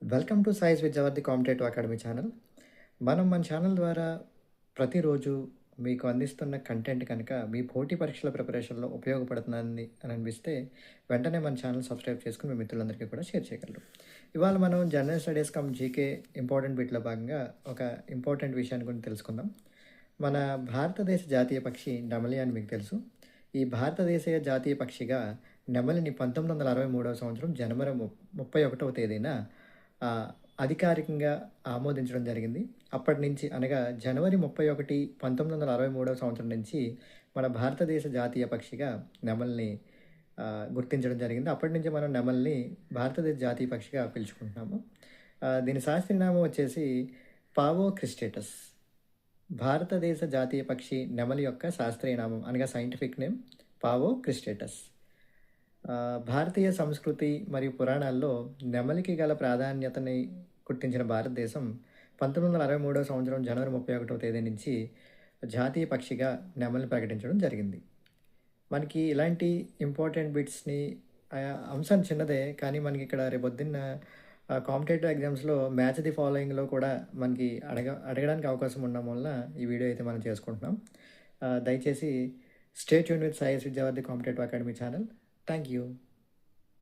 Welcome to Sai's Vidyavardhi competitive academy channel. మన channel ద్వారా ప్రతిరోజు మీకు అందిస్తున్న కంటెంట్ కనుక మీ పోటీ పరీక్షల ప్రిపరేషన్‌లో ఉపయోగపడుతుందని అనిపిస్తే వెంటనే మన ఛానల్ సబ్స్క్రైబ్ చేసుకొని మీ మిత్రులందరికీ కూడా షేర్ చేయగలరు. ఇవాళ మనం general studies cum GK important బిట్‌లో భాగంగా ఒక ఇంపార్టెంట్ విషయాన్ని గురించి తెలుసుకుందాం. మన భారతదేశ జాతీయ పక్షి నెమలి అని మీకు తెలుసు. ఈ భారతదేశ జాతీయ పక్షిగా నెమలిని 1963వ సంవత్సరం జనవరి 31వ తేదీన అధికారికంగా ఆమోదించడం జరిగింది. అప్పటి నుంచి అనగా జనవరి 31, 1963వ సంవత్సరం నుంచి మన భారతదేశ జాతీయ పక్షిగా నెమలిని గుర్తించడం జరిగింది. అప్పటి నుంచి మనం నెమలిని భారతదేశ జాతీయ పక్షిగా పిలుచుకుంటున్నాము. దీని శాస్త్రీయనామం వచ్చేసి పావో క్రిస్టేటస్. భారతదేశ జాతీయ పక్షి నెమలి యొక్క శాస్త్రీయ నామం అనగా సైంటిఫిక్ నేమ్ పావో క్రిస్టేటస్. భారతీయ సంస్కృతి మరియు పురాణాల్లో నెమలికి గల ప్రాధాన్యతని గుర్తించిన భారతదేశం 1963వ సంవత్సరం జనవరి 31వ తేదీ నుంచి జాతీయ పక్షిగా నెమలిని ప్రకటించడం జరిగింది. మనకి ఇలాంటి ఇంపార్టెంట్ బిట్స్ని అంశం చిన్నదే కానీ మనకి ఇక్కడ రేపొద్దున్న కాంపిటేటివ్ ఎగ్జామ్స్లో మ్యాచ్ ది ఫాలోయింగ్లో కూడా మనకి అడగడానికి అవకాశం ఉండడం వల్ల ఈ వీడియో అయితే మనం చేసుకుంటున్నాం. దయచేసి stay tune with Sai's Vidyavardhi competitive academy channel. Thank you.